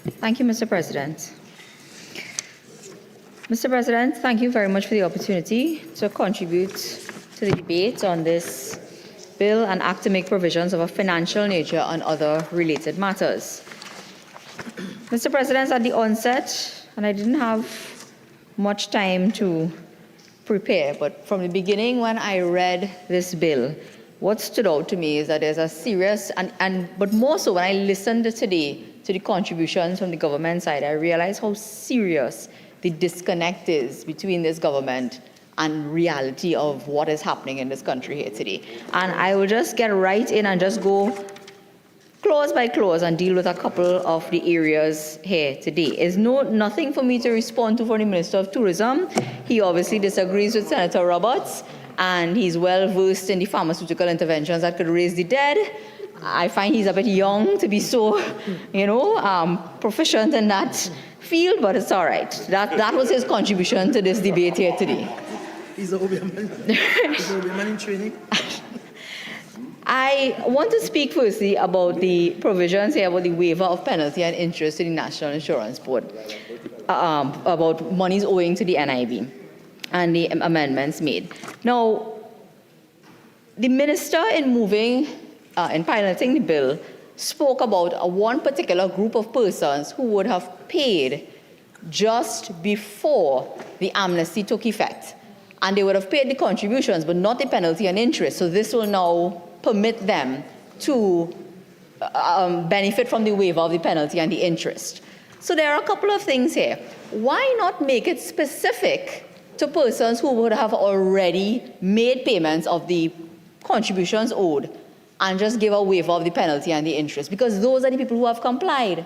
Thank you, Mr. President. Mr. President, thank you very much for the opportunity to contribute to the debate on this bill and act to make provisions of a financial nature and other related matters. Mr. President, at the onset, and I didn't have much time to prepare, but from the beginning when I read this bill, what stood out to me is that there's a serious, but more so when I listened today to the contributions from the government side, I realized how serious the disconnect is between this government and reality of what is happening in this country here today. And I will just get right in and just go clause by clause and deal with a couple of the areas here today. There's nothing for me to respond to from the Minister of Tourism. He obviously disagrees with Senator Roberts, and he's well versed in the pharmaceutical interventions that could raise the dead. I find he's a bit young to be so, proficient in that field, but it's all right. That was his contribution to this debate here today. He's a man in training. I want to speak firstly about the provisions here about the waiver of penalty and interest to the National Insurance Board, about monies owing to the NIB and the amendments made. Now, the minister in piloting the bill spoke about one particular group of persons who would have paid just before the amnesty took effect. And they would have paid the contributions, but not the penalty and interest. So this will now permit them to benefit from the waiver of the penalty and the interest. So there are a couple of things here. Why not make it specific to persons who would have already made payments of the contributions owed and just give a waiver of the penalty and the interest? Because those are the people who have complied.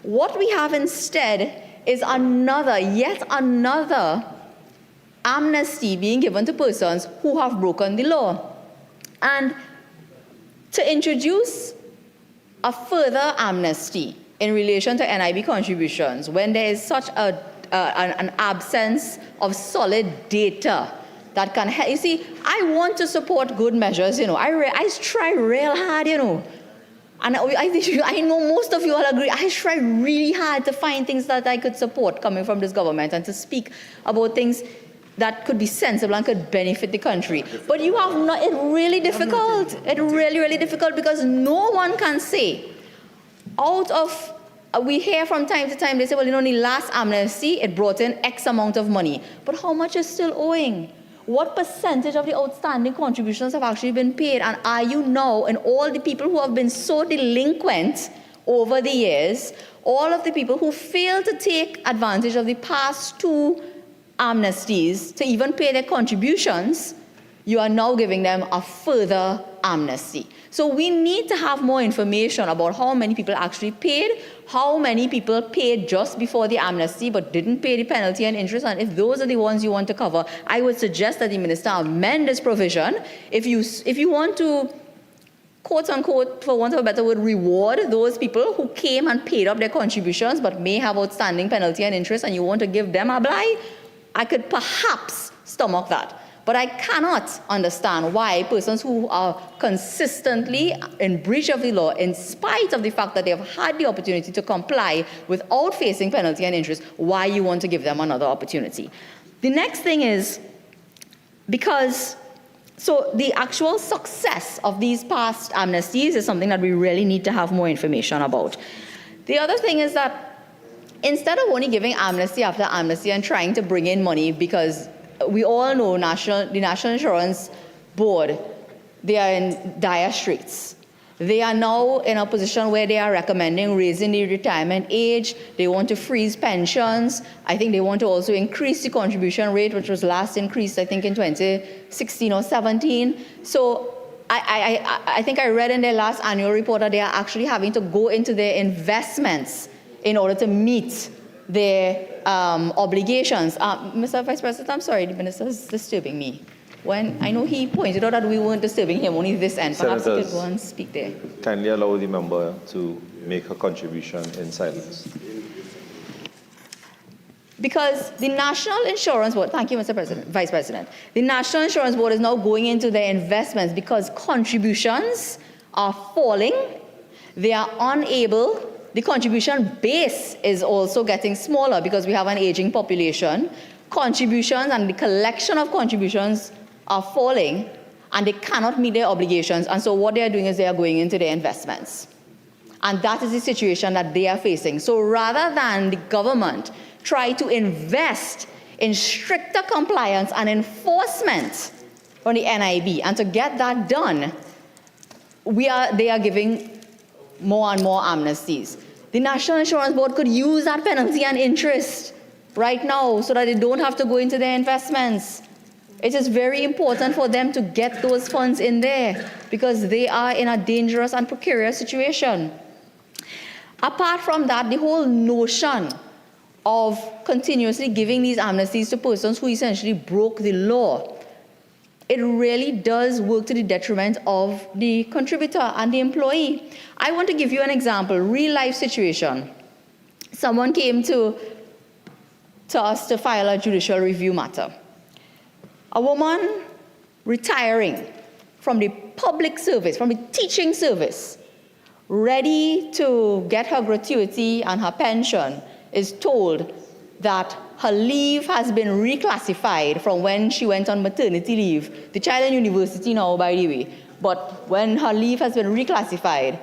What we have instead is yet another amnesty being given to persons who have broken the law. And to introduce a further amnesty in relation to NIB contributions when there is such an absence of solid data that can help. You see, I want to support good measures, I try real hard, and I know most of you all agree, I try really hard to find things that I could support coming from this government and to speak about things that could be sensible and could benefit the country. But you have not, it's really difficult. It's really, really difficult because no one can say, we hear from time to time, they say, well, the last amnesty, it brought in X amount of money. But how much is still owing? What percentage of the outstanding contributions have actually been paid? And are you now, and all the people who have been so delinquent over the years, all of the people who failed to take advantage of the past two amnesties to even pay their contributions, you are now giving them a further amnesty. So we need to have more information about how many people actually paid, how many people paid just before the amnesty but didn't pay the penalty and interest, and if those are the ones you want to cover, I would suggest that the minister amend this provision. If you want to, quote unquote, for want of a better word, reward those people who came and paid up their contributions but may have outstanding penalty and interest, and you want to give them a blight, I could perhaps stomach that. But I cannot understand why persons who are consistently in breach of the law, in spite of the fact that they have had the opportunity to comply without facing penalty and interest, why you want to give them another opportunity. The next thing is, so the actual success of these past amnesties is something that we really need to have more information about. The other thing is that instead of only giving amnesty after amnesty and trying to bring in money, because we all know the National Insurance Board, they are in dire straits. They are now in a position where they are recommending raising the retirement age. They want to freeze pensions. I think they want to also increase the contribution rate, which was last increased, I think, in 2016 or 17. So I think I read in their last annual report that they are actually having to go into their investments in order to meet their obligations. Mr. Vice President, I'm sorry, the minister is disturbing me. When I know he pointed out that we weren't disturbing him, only this end. Perhaps he could go and speak there. Kindly allow the member to make a contribution in silence. Because the National Insurance Board, thank you, Mr. President, Vice President, the National Insurance Board is now going into their investments because contributions are falling. They are unable, The contribution base is also getting smaller because we have an aging population. Contributions and the collection of contributions are falling, and they cannot meet their obligations. And so what they are doing is they are going into their investments. And that is the situation that they are facing. So rather than the government try to invest in stricter compliance and enforcement from the NIB, and to get that done, they are giving more and more amnesties. The National Insurance Board could use that penalty and interest right now so that they don't have to go into their investments. It is very important for them to get those funds in there because they are in a dangerous and precarious situation. Apart from that, the whole notion of continuously giving these amnesties to persons who essentially broke the law, it really does work to the detriment of the contributor and the employee. I want to give you an example, real life situation. Someone came to us to file a judicial review matter. A woman retiring from the public service, from the teaching service, ready to get her gratuity and her pension, is told that her leave has been reclassified from when she went on maternity leave. The child in university now, by the way, but when her leave has been reclassified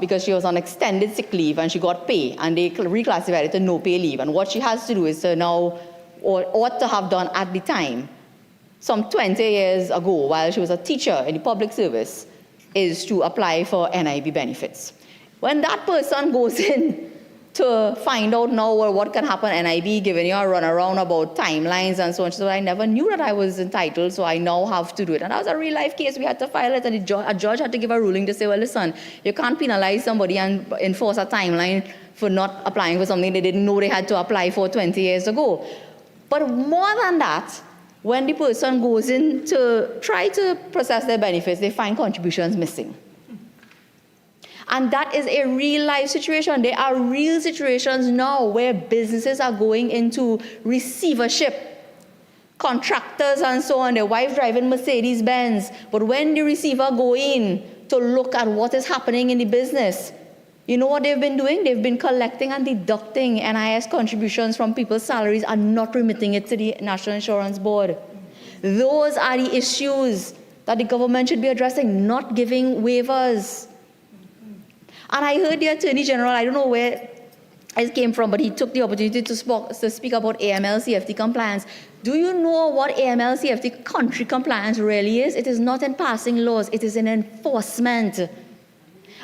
because she was on extended sick leave and she got pay, and they reclassified it to no pay leave. And what she has to do is to now, or ought to have done at the time, some 20 years ago, while she was a teacher in the public service, is to apply for NIB benefits. When that person goes in to find out now what can happen NIB, giving you a runaround about timelines and so on, she said, I never knew that I was entitled, so I now have to do it. And that was a real life case. We had to file it, and a judge had to give a ruling to say, well, listen, you can't penalize somebody and enforce a timeline for not applying for something they didn't know they had to apply for 20 years ago. But more than that, when the person goes in to try to process their benefits, they find contributions missing. And that is a real life situation. There are real situations now where businesses are going into receivership. Contractors and so on, their wife driving Mercedes-Benz. But when the receiver go in to look at what is happening in the business, you know what they've been doing? They've been collecting and deducting NIS contributions from people's salaries and not remitting it to the National Insurance Board. Those are the issues that the government should be addressing, not giving waivers. And I heard the Attorney General, I don't know where it came from, but he took the opportunity to speak about AML-CFT compliance. Do you know what AML-CFT country compliance really is? It is not in passing laws, it is in enforcement.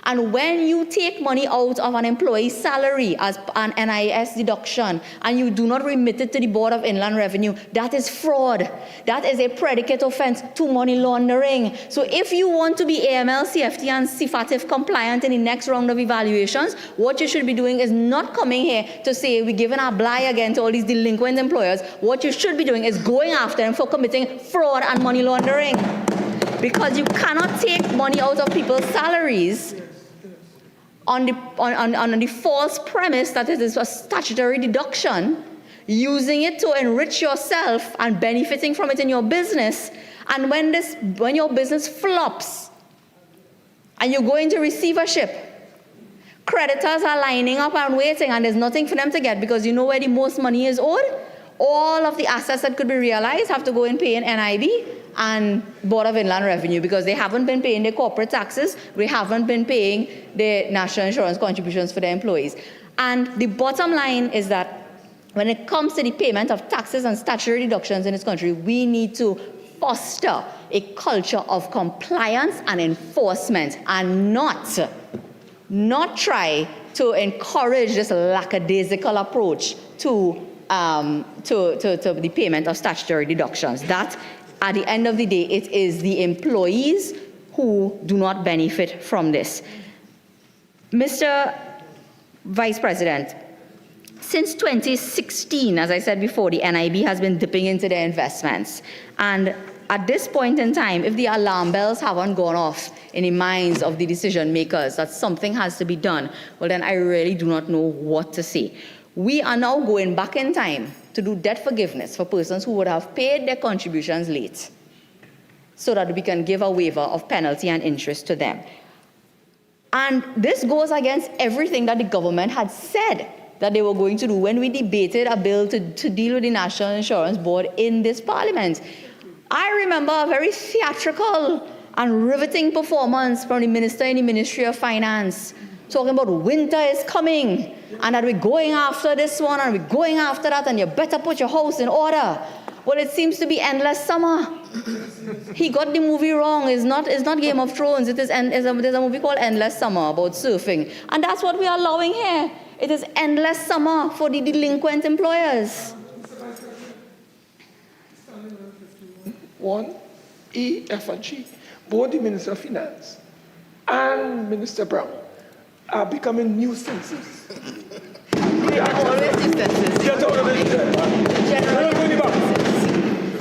And when you take money out of an employee's salary as an NIS deduction and you do not remit it to the Board of Inland Revenue, that is fraud. That is a predicate offense to money laundering. So if you want to be AML, CFT, and CFATF compliant in the next round of evaluations, what you should be doing is not coming here to say we're giving our bly again to all these delinquent employers. What you should be doing is going after them for committing fraud and money laundering. Because you cannot take money out of people's salaries on the false premise that it is a statutory deduction, using it to enrich yourself and benefiting from it in your business. And when your business flops and you go into receivership, creditors are lining up and waiting, and there's nothing for them to get because you know where the most money is owed? All of the assets that could be realized have to go and pay in NIB and Board of Inland Revenue because they haven't been paying their corporate taxes, they haven't been paying their national insurance contributions for their employees. And the bottom line is that when it comes to the payment of taxes and statutory deductions in this country, we need to foster a culture of compliance and enforcement and not try to encourage this lackadaisical approach to the payment of statutory deductions. That, at the end of the day, it is the employees who do not benefit from this. Mr. Vice President, since 2016, as I said before, the NIB has been dipping into their investments. And at this point in time, if the alarm bells haven't gone off in the minds of the decision makers that something has to be done, well, then I really do not know what to say. We are now going back in time to do debt forgiveness for persons who would have paid their contributions late so that we can give a waiver of penalty and interest to them. And this goes against everything that the government had said that they were going to do when we debated a bill to deal with the National Insurance Board in this parliament. I remember a very theatrical and riveting performance from the minister in the Ministry of Finance, talking about winter is coming, and that we're going after this one, and we're going after that, and you better put your house in order. Well, it seems to be endless summer. He got the movie wrong. It's not Game of Thrones. There's a movie called Endless Summer about surfing. And that's what we are allowing here. It is endless summer for the delinquent employers. One, E, F, and G. Both the Minister of Finance and Minister Brown are becoming nuisances. They are always nuisances. Get out of it.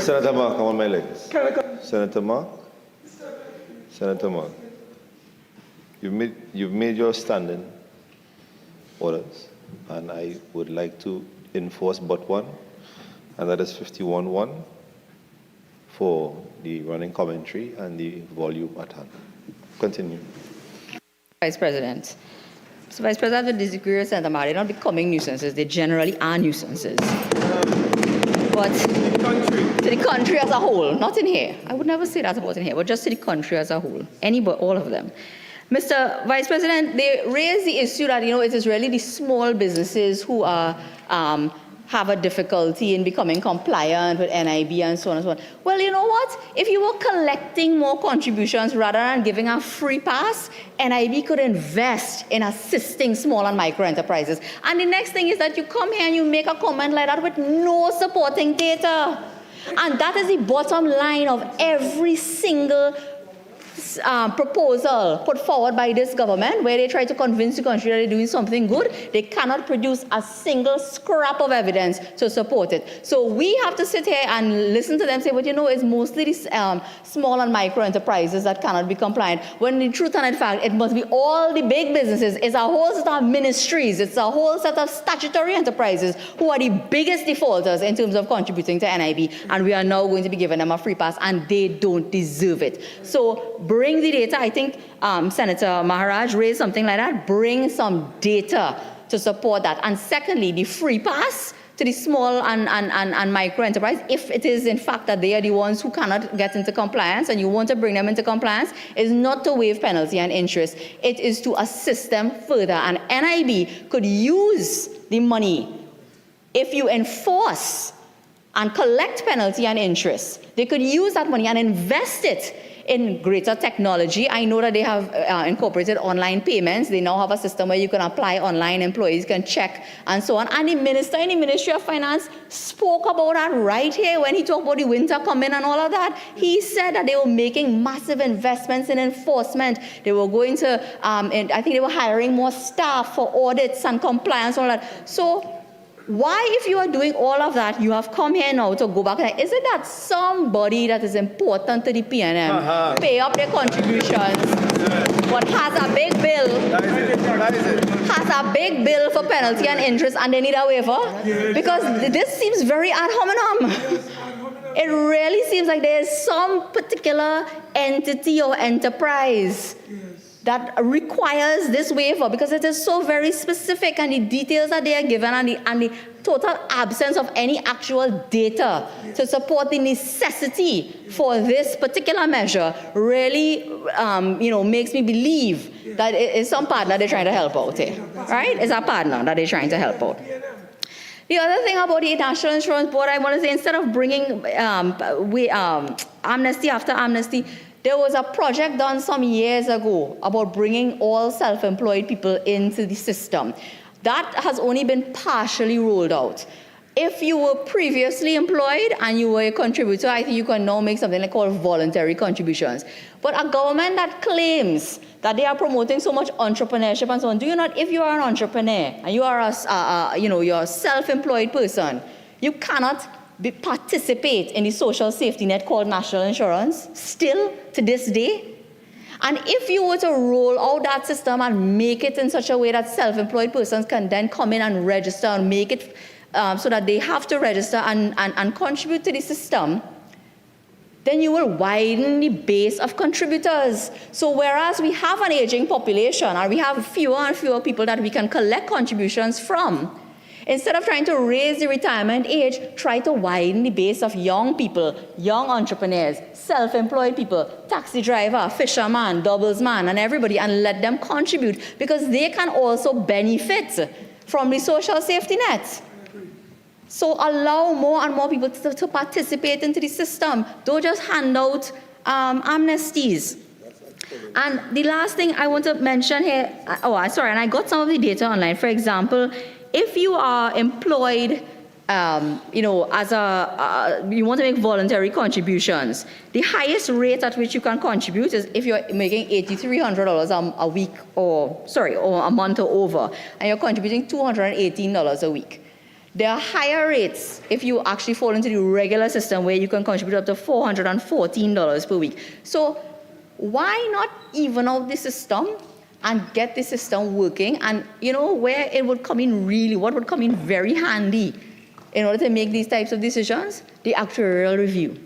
Senator Mark, I'm on my legs. Can I come? Senator Mark? Senator Mark, you've made your standing orders, and I would like to enforce but one, and that is 51.1 for the running commentary and the volume at hand. Continue. Vice President. So, Vice President, I disagree with Senator Mark. They're not becoming nuisances. They generally are nuisances. But to the country as a whole, not in here. I would never say that about in here, but just to the country as a whole. All of them. Mr. Vice President, they raise the issue that, it is really the small businesses who are have a difficulty in becoming compliant with NIB and so on and so on. Well, you know what? If you were collecting more contributions rather than giving a free pass, NIB could invest in assisting small and micro enterprises. And the next thing is that you come here and you make a comment like that with no supporting data. And that is the bottom line of every single proposal put forward by this government, where they try to convince the country that they're doing something good. They cannot produce a single scrap of evidence to support it. So we have to sit here and listen to them say, but it's mostly these small and micro enterprises that cannot be compliant. When the truth and in fact, it must be all the big businesses. It's a whole set of ministries. It's a whole set of statutory enterprises who are the biggest defaulters in terms of contributing to NIB. And we are now going to be giving them a free pass, and they don't deserve it. So bring the data. I think Senator Maharaj raised something like that. Bring some data to support that. And secondly, the free pass to the small and micro enterprise, if it is in fact that they are the ones who cannot get into compliance and you want to bring them into compliance, is not to waive penalty and interest. It is to assist them further. And NIB could use the money if you enforce and collect penalty and interest. They could use that money and invest it in greater technology. I know that they have incorporated online payments. They now have a system where you can apply online, employees can check, and so on. And the minister in the Ministry of Finance spoke about that right here when he talked about the winter coming and all of that. He said that they were making massive investments in enforcement. They were going to, and I think they were hiring more staff for audits and compliance and all that. So why, if you are doing all of that, you have come here now to go back? Is it that somebody that is important to the PNM pay up their contributions, but has a big bill, has a big bill for penalty and interest, and they need a waiver? Because this seems very ad hominem. It really seems like there is some particular entity or enterprise that requires this waiver, because it is so very specific, and the details that they are given and the total absence of any actual data to support the necessity for this particular measure really makes me believe that it is some partner they're trying to help out here, right? It's a partner that they're trying to help out. The other thing about the National Insurance Board, I want to say, instead of bringing amnesty after amnesty, there was a project done some years ago about bringing all self-employed people into the system. That has only been partially rolled out. If you were previously employed and you were a contributor, I think you can now make something like called voluntary contributions. But a government that claims that they are promoting so much entrepreneurship and so on, do you not, if you are an entrepreneur and you are you're a self-employed person, you cannot participate in the social safety net called national insurance, still to this day? And if you were to roll out that system and make it in such a way that self-employed persons can then come in and register and make it so that they have to register and contribute to the system, then you will widen the base of contributors. So whereas we have an aging population and we have fewer and fewer people that we can collect contributions from, instead of trying to raise the retirement age, try to widen the base of young people, young entrepreneurs, self-employed people, taxi driver, fisherman, doublesman, and everybody, and let them contribute because they can also benefit from the social safety net. So allow more and more people to participate into the system. Don't just hand out amnesties. And the last thing I want to mention here, and I got some of the data online. For example, if you are employed, you want to make voluntary contributions, the highest rate at which you can contribute is if you're making $8,300 a week, or a month or over, and you're contributing $218 a week. There are higher rates if you actually fall into the regular system where you can contribute up to $414 per week. So why not even out the system and get the system working? And where it would come in what would come in very handy in order to make these types of decisions? The actuarial review.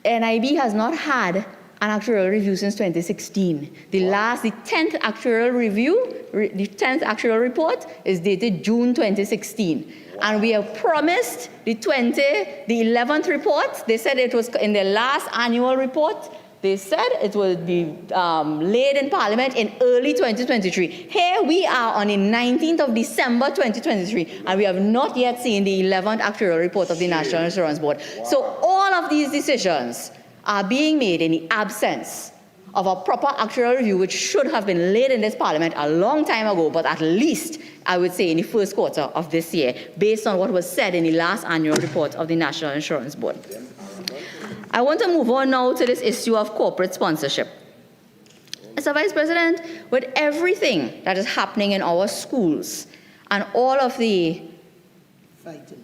NIB has not had an actuarial review since 2016. The 10th actuarial review, the 10th actuarial report is dated June 2016. And we have promised the 11th report. They said it was in their last annual report. They said it would be laid in Parliament in early 2023. Here we are on the 19th of December 2023, and we have not yet seen the 11th actuarial report of the National Insurance Board. So all of these decisions are being made in the absence of a proper actuarial review, which should have been laid in this Parliament a long time ago, but at least, I would say, in the first quarter of this year, based on what was said in the last annual report of the National Insurance Board. I want to move on now to this issue of corporate sponsorship. Mr. Vice President, with everything that is happening in our schools and all of the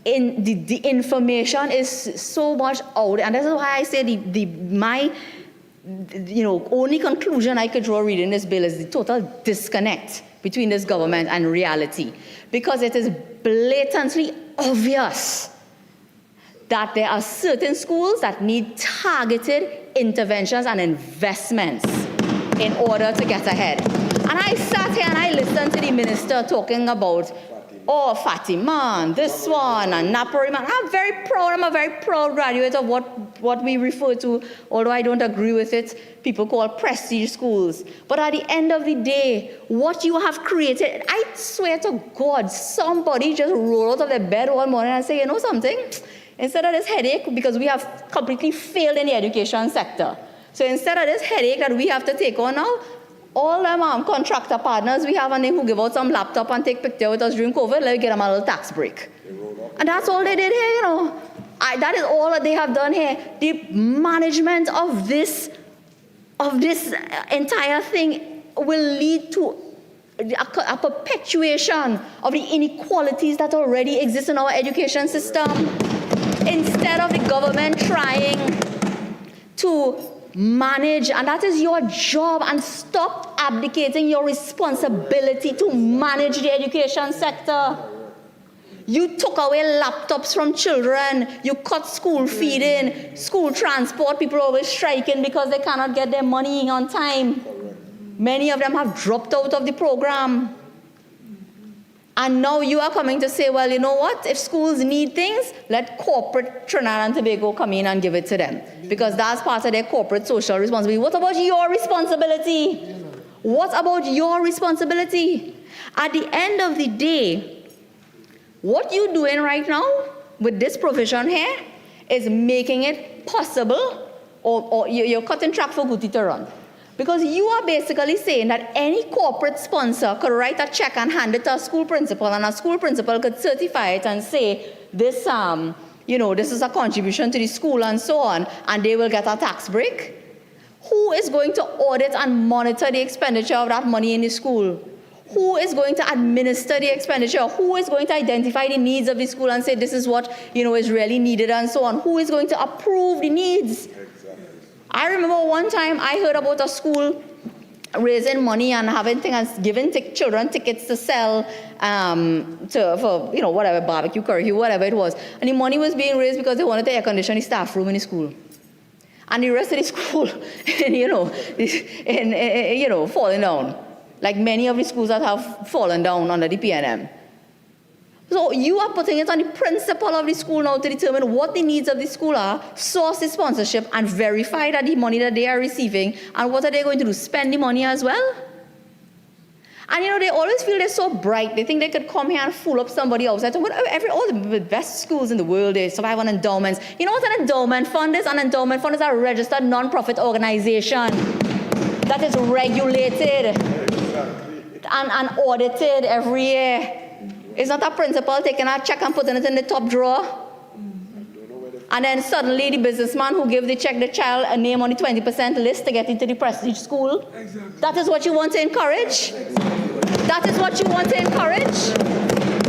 information is so much out, and this is why I say my only conclusion I could draw reading this bill is the total disconnect between this government and reality, because it is blatantly obvious that there are certain schools that need targeted interventions and investments in order to get ahead. And I sat here and I listened to the minister talking about, Fatima, this one, and Naporiman. I'm a very proud graduate of what we refer to, although I don't agree with it, people call prestige schools. But at the end of the day, what you have created, I swear to God, somebody just roll out of their bed one morning and say, you know something? Instead of this headache, because we have completely failed in the education sector. So instead of this headache that we have to take on now, all them contractor partners we have and they who give out some laptop and take picture with us during COVID, let me get them a little tax break. And that's all they did here, that is all that they have done here. The management of this entire thing will lead to a perpetuation of the inequalities that already exist in our education system. Instead of the government trying to manage, and that is your job, and stop abdicating your responsibility to manage the education sector. You took away laptops from children, you cut school feeding, school transport, people are always striking because they cannot get their money on time. Many of them have dropped out of the program. And now you are coming to say, well, you know what? If schools need things, let corporate Trinidad and Tobago come in and give it to them. Because that's part of their corporate social responsibility. What about your responsibility? What about your responsibility? At the end of the day, what you're doing right now with this provision here is making it possible, or you're cutting track for Guti to run. Because you are basically saying that any corporate sponsor could write a check and hand it to a school principal, and a school principal could certify it and say, this is a contribution to the school and so on, and they will get a tax break. Who is going to audit and monitor the expenditure of that money in the school? Who is going to administer the expenditure? Who is going to identify the needs of the school and say this is what is really needed and so on? Who is going to approve the needs? I remember one time I heard about a school raising money and giving children tickets to sell for whatever, barbecue, curry, whatever it was. And the money was being raised because they wanted to air condition the staff room in the school. and the rest of the school, falling down, like many of the schools that have fallen down under the PNM. So you are putting it on the principal of the school now to determine what the needs of the school are, source the sponsorship, and verify that the money that they are receiving, and what are they going to do, spend the money as well? And they always feel they're so bright. They think they could come here and fool up somebody else. All the best schools in the world, they survive on endowments. You know what an endowment fund is? An endowment fund is a registered non-profit organization that is regulated and audited every year. It's not a principal taking a check and putting it in the top drawer. And then suddenly the businessman who gave the check, the child, a name on the 20% list to get into the prestige school. Exactly. That is what you want to encourage? That is what you want to encourage?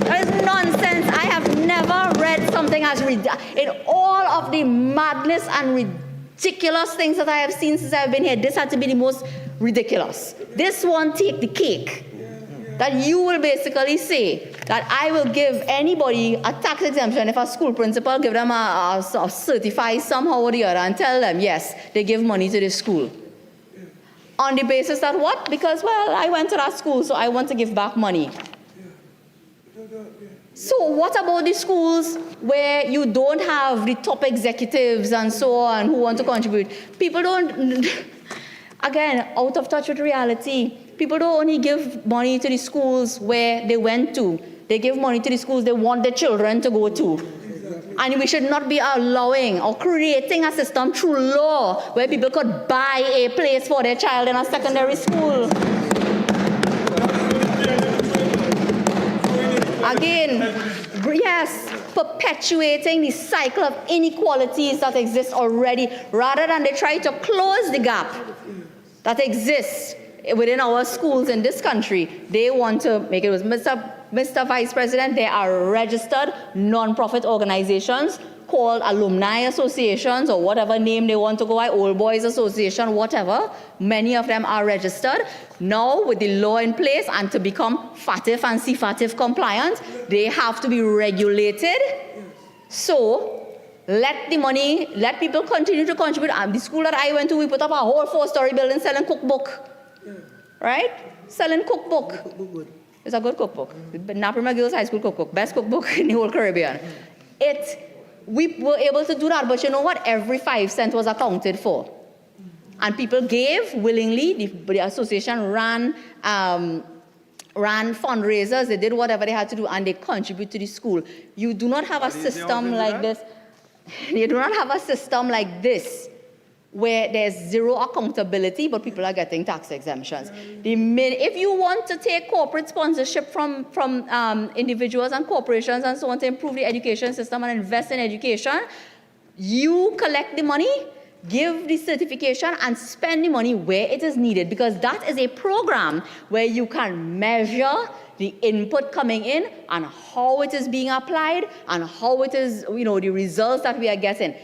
That is nonsense. I have never read something as in all of the madness and ridiculous things that I have seen since I've been here. This had to be the most ridiculous. This one take the cake. That you will basically say that I will give anybody a tax exemption if a school principal give them a certified somehow or the other and tell them, yes, they give money to the school. On the basis that what? Because, well, I went to that school, so I want to give back money. So what about the schools where you don't have the top executives and so on who want to contribute? People don't, again, out of touch with reality. People don't only give money to the schools where they went to. They give money to the schools they want their children to go to. And we should not be allowing or creating a system through law where people could buy a place for their child in a secondary school. Again, yes, perpetuating the cycle of inequalities that exist already, rather than they try to close the gap that exists within our schools in this country. They want to make it with Mr. Vice President. There are registered non-profit organizations called alumni associations or whatever name they want to go by, old boys association, whatever. Many of them are registered. Now with the law in place and to become FATF and CFATF compliant, they have to be regulated. So let people continue to contribute. The school that I went to, we put up a whole 4-story building selling cookbook. Right? Selling cookbook. It's a good cookbook. The Naparima Girls High School cookbook. Best cookbook in the whole Caribbean. We were able to do that, but you know what? Every 5 cents was accounted for. And people gave willingly. The association ran fundraisers. They did whatever they had to do, and they contribute to the school. You do not have a system like this. You do not have a system like this where there's zero accountability, but people are getting tax exemptions. If you want to take corporate sponsorship from individuals and corporations and so on to improve the education system and invest in education, you collect the money, give the certification, and spend the money where it is needed, because that is a program where you can measure the input coming in and how it is being applied and how it is, the results that we are getting.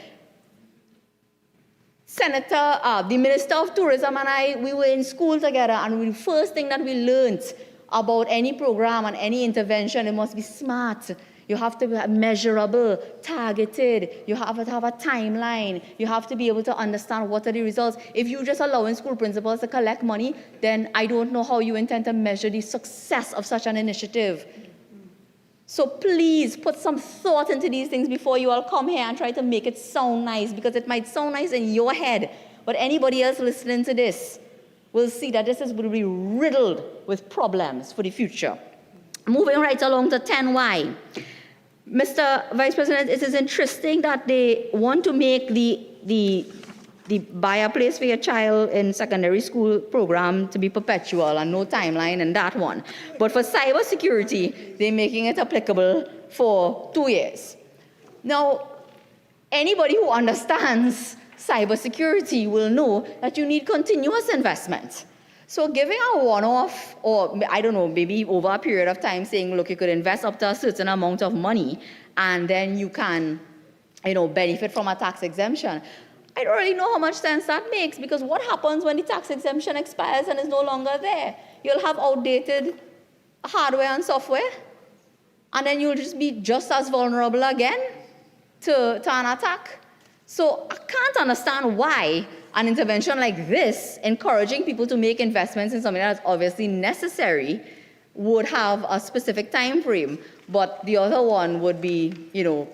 The Minister of Tourism and I, we were in school together, and the first thing that we learned about any program and any intervention, it must be smart. You have to be measurable, targeted. You have to have a timeline. You have to be able to understand what are the results. If you just allowing school principals to collect money, then I don't know how you intend to measure the success of such an initiative. So please put some thought into these things before you all come here and try to make it sound nice, because it might sound nice in your head, but anybody else listening to this will see that this is going to be riddled with problems for the future. Moving right along to 10Y. Mr. Vice President, it is interesting that they want to make the buy a place for your child in secondary school program to be perpetual and no timeline in that one. But for cybersecurity, they're making it applicable for 2 years. Now, anybody who understands cybersecurity will know that you need continuous investment. So giving a one-off, or I don't know, maybe over a period of time saying, look, you could invest up to a certain amount of money and then you can, benefit from a tax exemption. I don't really know how much sense that makes, because what happens when the tax exemption expires and is no longer there? You'll have outdated hardware and software, and then you'll just be just as vulnerable again to an attack. So I can't understand why an intervention like this, encouraging people to make investments in something that's obviously necessary, would have a specific time frame, but the other one would be,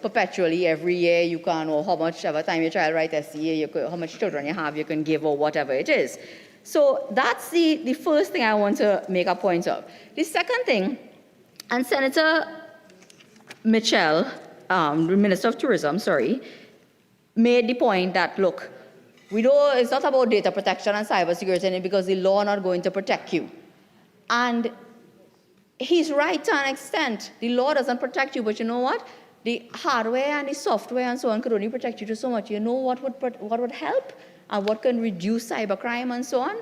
perpetually every year you can, or how much ever time your child writes SCA, how much children you have, you can give, or whatever it is. So that's the first thing I want to make a point of. The second thing, and Senator Mitchell, the Minister of Tourism, made the point that, look, it's not about data protection and cybersecurity because the law is not going to protect you. And he's right to an extent. The law doesn't protect you, but you know what? The hardware and the software and so on could only protect you to so much. You know what would help and what can reduce cybercrime and so on?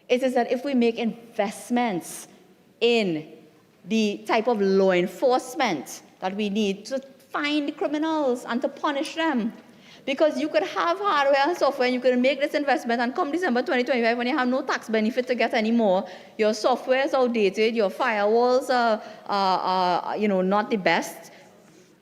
It is that if we make investments in the type of law enforcement that we need to find criminals and to punish them. Because you could have hardware and software and you could make this investment, and come December 2025 when you have no tax benefit to get anymore, your software is outdated, your firewalls are not the best.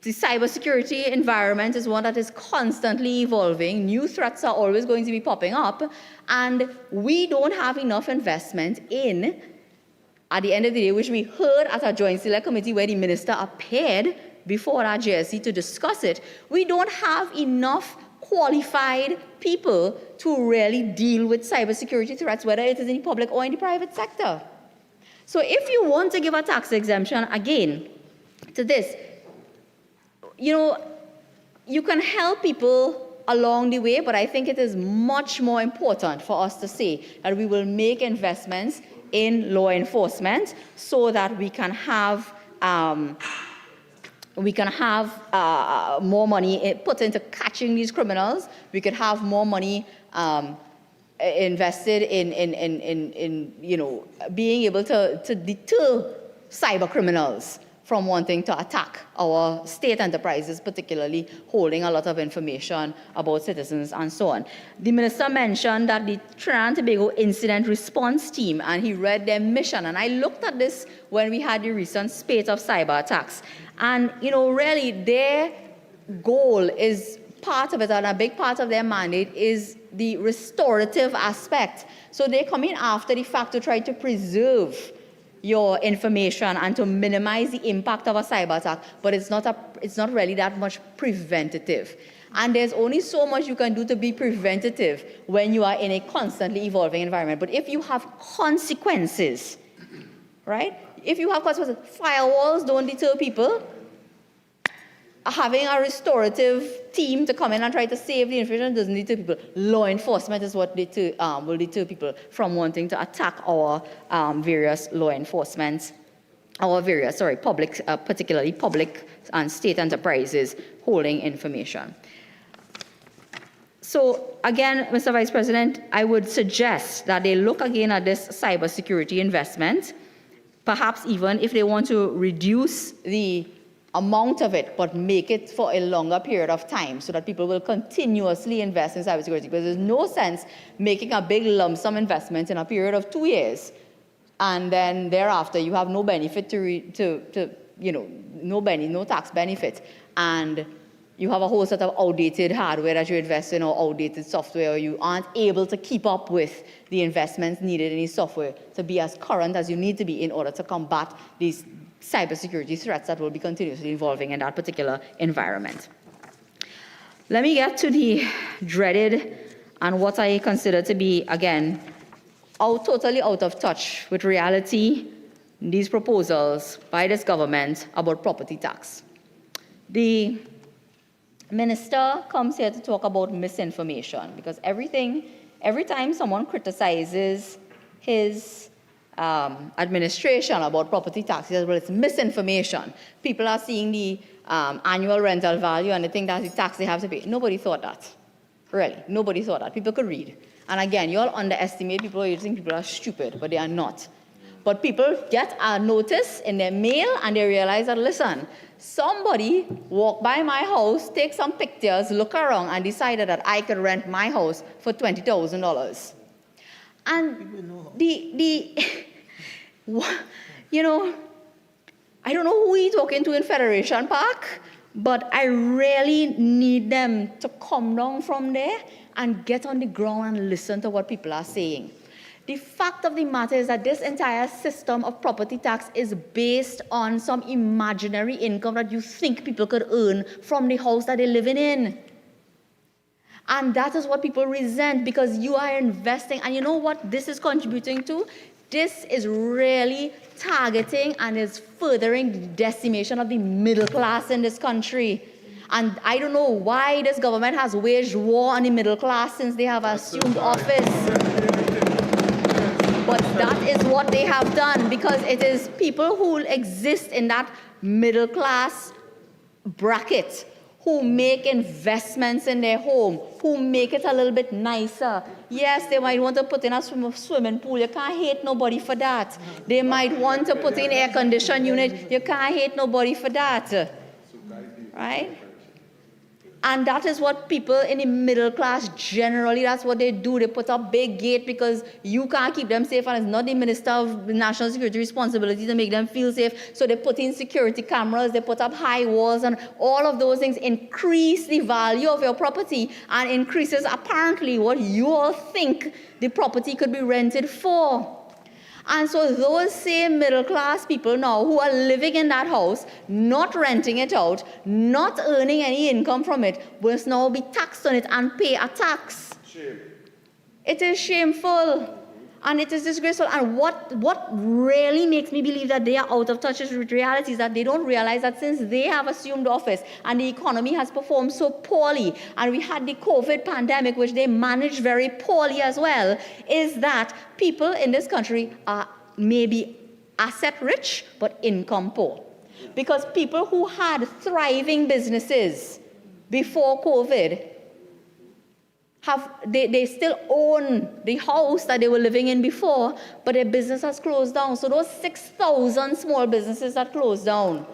The cybersecurity environment is one that is constantly evolving. New threats are always going to be popping up, and we don't have enough investment in, at the end of the day, which we heard at our Joint Select Committee where the minister appeared before our JSC to discuss it, we don't have enough qualified people to really deal with cybersecurity threats, whether it is in the public or in the private sector. So if you want to give a tax exemption, again, to this, you can help people along the way, but I think it is much more important for us to say that we will make investments in law enforcement so that we can have more money put into catching these criminals. We could have more money invested in being able to deter cyber criminals from wanting to attack our state enterprises, particularly holding a lot of information about citizens and so on. The minister mentioned that the Trinidad and Tobago Incident Response Team, and he read their mission, and I looked at this when we had the recent spate of cyber attacks. And, really their goal is part of it, and a big part of their mandate is the restorative aspect. So they come in after the fact to try to preserve your information and to minimize the impact of a cyber attack, but it's not really that much preventative. And there's only so much you can do to be preventative when you are in a constantly evolving environment. But if you have consequences, right? If you have consequences, firewalls don't deter people. Having a restorative team to come in and try to save the information doesn't deter people. Law enforcement is what will deter people from wanting to attack our various law enforcement, public, particularly public and state enterprises holding information. So again, Mr. Vice President, I would suggest that they look again at this cybersecurity investment, perhaps even if they want to reduce the amount of it, but make it for a longer period of time so that people will continuously invest in cybersecurity. Because there's no sense making a big lump sum investment in a period of 2 years, and then thereafter you have no benefit no tax benefit, and you have a whole set of outdated hardware that you invest in or outdated software, or you aren't able to keep up with the investments needed in the software to be as current as you need to be in order to combat these cybersecurity threats that will be continuously evolving in that particular environment. Let me get to the dreaded and what I consider to be, again, totally out of touch with reality, these proposals by this government about property tax. The minister comes here to talk about misinformation, because every time someone criticizes his administration about property taxes, well, it's misinformation. People are seeing the annual rental value and they think that's the tax they have to pay. Nobody thought that. Really, nobody thought that. People could read. And again, you all underestimate people. You think people are stupid, but they are not. But people get a notice in their mail and they realize that, listen, somebody walked by my house, take some pictures, look around, and decided that I could rent my house for $20,000. And I don't know who he's talking to in Federation Park But I really need them to come down from there and get on the ground and listen to what people are saying. The fact of the matter is that this entire system of property tax is based on some imaginary income that you think people could earn from the house that they're living in. And that is what people resent, because you are investing. And you know what this is contributing to? This is really targeting and is furthering the decimation of the middle class in this country. And I don't know why this government has waged war on the middle class since they have assumed office. But that is what they have done, because it is people who exist in that middle class bracket who make investments in their home, who make it a little bit nicer. Yes, they might want to put in a swimming pool. You can't hate nobody for that. They might want to put in air conditioned unit. You can't hate nobody for that. Right? And that is what people in the middle class generally, that's what they do. They put up big gate because you can't keep them safe, and it's not the Minister of National Security responsibility to make them feel safe. So they put in security cameras, they put up high walls, and all of those things increase the value of your property and increases apparently what you all think the property could be rented for. And so those same middle class people now who are living in that house, not renting it out, not earning any income from it, will now be taxed on it and pay a tax. Shame. It is shameful. And it is disgraceful. And what really makes me believe that they are out of touch with reality is that they don't realize that since they have assumed office and the economy has performed so poorly, and we had the COVID pandemic, which they managed very poorly as well, is that people in this country are maybe asset rich but income poor. Because people who had thriving businesses before COVID they still own the house that they were living in before, but their business has closed down. So those 6,000 small businesses that closed down,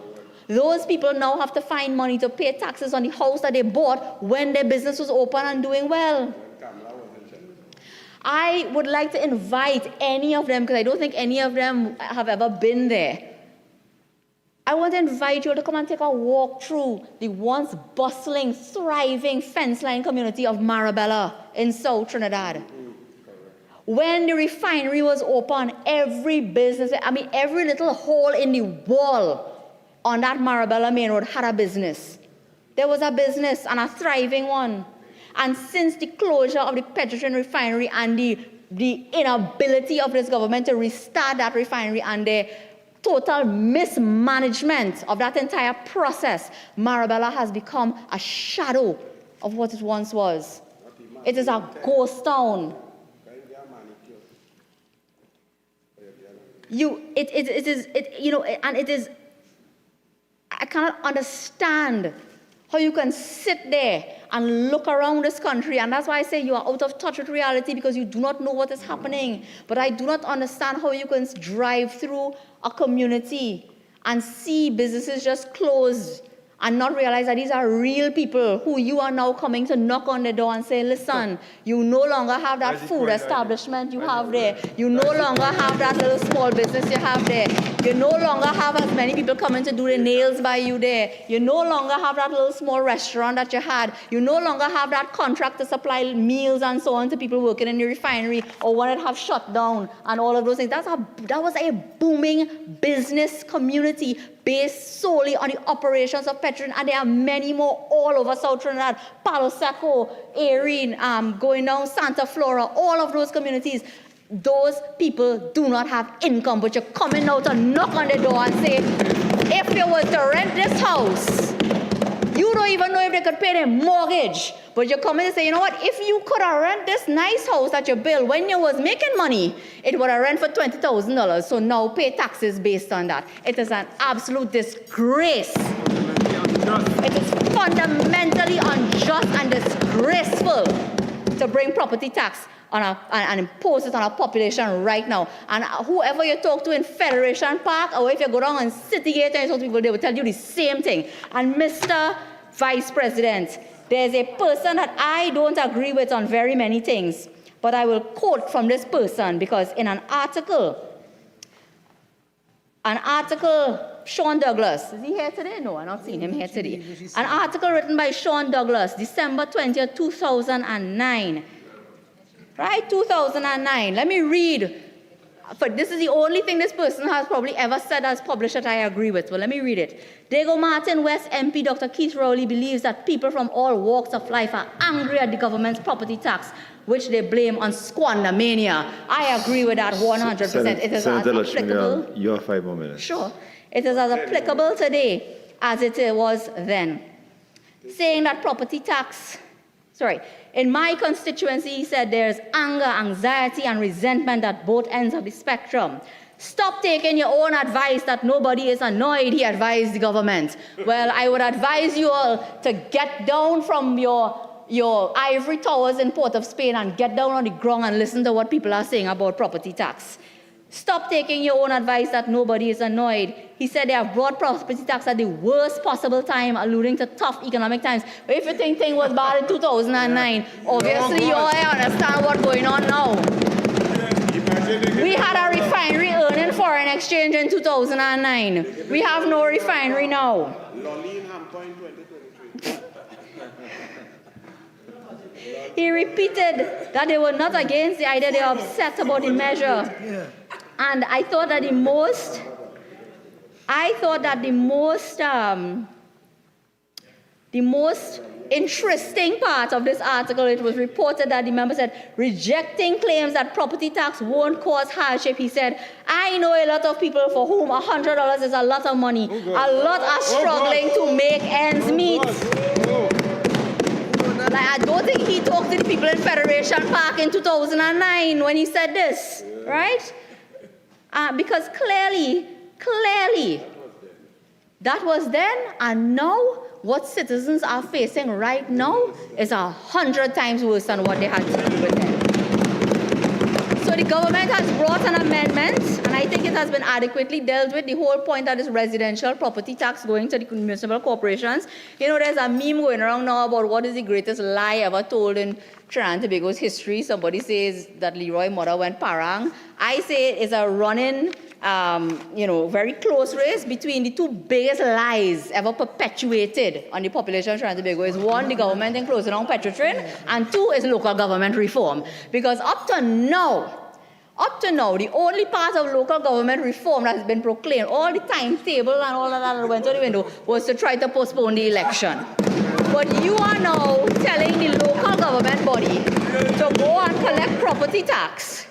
those people now have to find money to pay taxes on the house that they bought when their business was open and doing well. I would like to invite any of them, because I don't think any of them have ever been there. I want to invite you to come and take a walk through the once bustling, thriving fence line community of Marabella in South Trinidad. When the refinery was open, every business, every little hole in the wall on that Marabella main road had a business. There was a business, and a thriving one. And since the closure of the Petroleum refinery and the inability of this government to restart that refinery and the total mismanagement of that entire process, Marabella has become a shadow of what it once was. It is a ghost town. I cannot understand how you can sit there and look around this country, and that's why I say you are out of touch with reality, because you do not know what is happening. But I do not understand how you can drive through a community and see businesses just closed and not realize that these are real people who you are now coming to knock on the door and say, listen, you no longer have that food establishment you have there. You no longer have that little small business you have there. You no longer have as many people coming to do the nails by you there. You no longer have that little small restaurant that you had. You no longer have that contract to supply meals and so on to people working in the refinery, or one that have shut down and all of those things. That was a booming business community based solely on the operations of Petroleum, and there are many more all over South Trinidad, Palo Seco, Erin, going down Santa Flora, all of those communities. Those people do not have income, but you're coming out and knock on the door and say, if you were to rent this house, you don't even know if they could pay their mortgage. But you come in and say, you know what, if you could have rent this nice house that you built when you was making money, it would have rent for $20,000. So now pay taxes based on that. It is an absolute disgrace. It is fundamentally unjust and disgraceful to bring property tax on and impose it on our population right now. And whoever you talk to in Federation Park, or if you go down on City Gate and you talk to people, they will tell you the same thing. And Mr. Vice President, there's a person that I don't agree with on very many things, but I will quote from this person, because in an article Sean Douglas. Is he here today? No, I've not seen him here today. An article written by Sean Douglas, December 20th, 2009. Right, 2009. Let me read. But this is the only thing this person has probably ever said as published that I agree with. Well, let me read it. Diego Martin West MP Dr. Keith Rowley believes that people from all walks of life are angry at the government's property tax, which they blame on squander mania. I agree with that 100%. It is as applicable. You have 5 more minutes. Sure. It is as applicable today as it was then. Saying that property tax, in my constituency, he said there's anger, anxiety, and resentment at both ends of the spectrum. Stop taking your own advice that nobody is annoyed, he advised the government. Well, I would advise you all to get down from your ivory towers in Port of Spain and get down on the ground and listen to what people are saying about property tax. Stop taking your own advice that nobody is annoyed. He said they have brought property tax at the worst possible time, alluding to tough economic times. But if you think things was bad in 2009, obviously you all understand what's going on now. We had a refinery earning foreign exchange in 2009. We have no refinery now. He repeated that they were not against the idea, they were upset about the measure. And I thought that the most interesting part of this article, it was reported that the member said, rejecting claims that property tax won't cause hardship. He said, I know a lot of people for whom $100 is a lot of money. A lot are struggling to make ends meet. Like, I don't think he talked to the people in Federation Park in 2009 when he said this, right? Because clearly, that was then, and now what citizens are facing right now is 100 times worse than what they had to do with then. So the government has brought an amendment, and I think it has been adequately dealt with. The whole point that is residential property tax going to the municipal corporations. You know, there's a meme going around now about what is the greatest lie ever told in Trinidad and Tobago's history. Somebody says that Leroy Mother went parang. I say it's a running, very close race between the two biggest lies ever perpetuated on the population of Trinidad and Tobago. Is one, the government in closing down Petrotrin, and two is local government reform. Because up to now, the only part of local government reform that has been proclaimed, all the timetable and all of that went out the window, was to try to postpone the election. But you are now telling the local government body to go and collect property tax.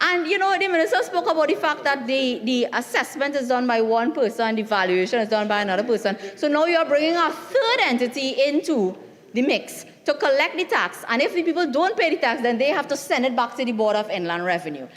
And, the minister spoke about the fact that the assessment is done by one person, the valuation is done by another person. So now you are bringing a third entity into the mix to collect the tax. And if the people don't pay the tax, then they have to send it back to the Board of Inland Revenue.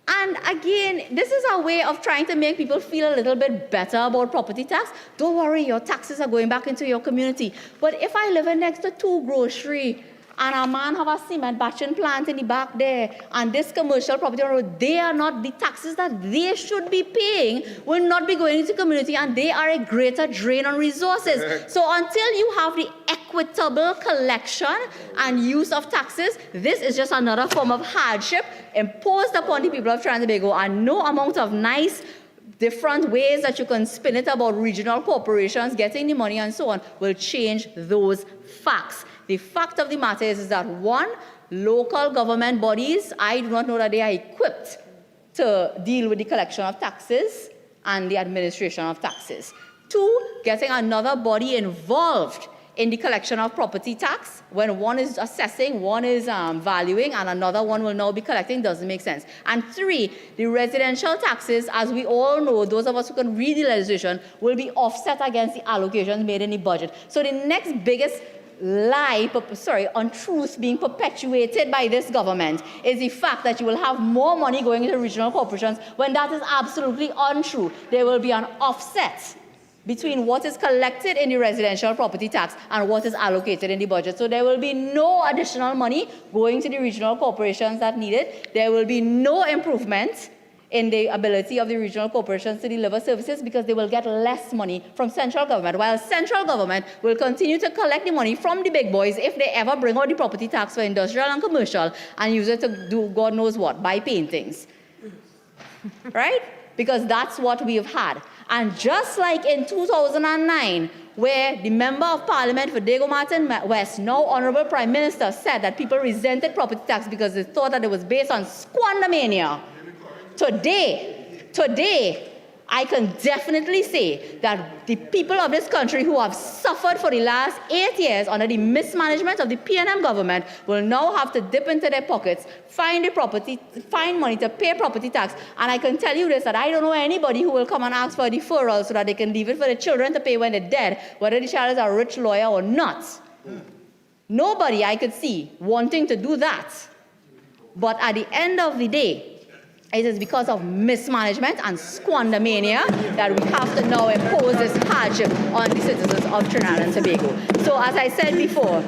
And again, this is a way of trying to make people feel a little bit better about property tax. Don't worry, your taxes are going back into your community. But if I live next to two grocery and a man have a cement batching plant in the back there, and this commercial property on the road, they are not, the taxes that they should be paying will not be going into the community, and they are a greater drain on resources. So until you have the equitable collection and use of taxes, this is just another form of hardship imposed upon the people of Trinidad and Tobago, and no amount of nice different ways that you can spin it about regional corporations getting the money and so on will change those facts. The fact of the matter is that one, local government bodies, I do not know that they are equipped to deal with the collection of taxes and the administration of taxes. Two, getting another body involved in the collection of property tax when one is assessing, one is valuing, and another one will now be collecting doesn't make sense. And three, the residential taxes, as we all know, those of us who can read the legislation, will be offset against the allocations made in the budget. So the next biggest untruth being perpetuated by this government is the fact that you will have more money going into regional corporations when that is absolutely untrue. There will be an offset between what is collected in the residential property tax and what is allocated in the budget. So there will be no additional money going to the regional corporations that need it. There will be no improvement in the ability of the regional corporations to deliver services because they will get less money from central government, while central government will continue to collect the money from the big boys if they ever bring out the property tax for industrial and commercial and use it to do God knows what, buy paintings. Right? because that's what we've had. And just like in 2009, where the Member of Parliament for Diego Martin West, now Honorable Prime Minister, said that people resented property tax because they thought that it was based on squandermania. Today, I can definitely say that the people of this country who have suffered for the last 8 years under the mismanagement of the PNM government will now have to dip into their pockets, find money to pay property tax. And I can tell you this, that I don't know anybody who will come and ask for a deferral so that they can leave it for the children to pay when they're dead, whether the child is a rich lawyer or not. Nobody I could see wanting to do that. But at the end of the day, it is because of mismanagement and squandermania that we have to now impose this hardship on the citizens of Trinidad and Tobago. So as I said before,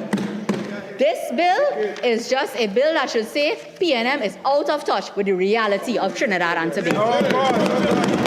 this bill is just a bill that should say PNM is out of touch with the reality of Trinidad and Tobago.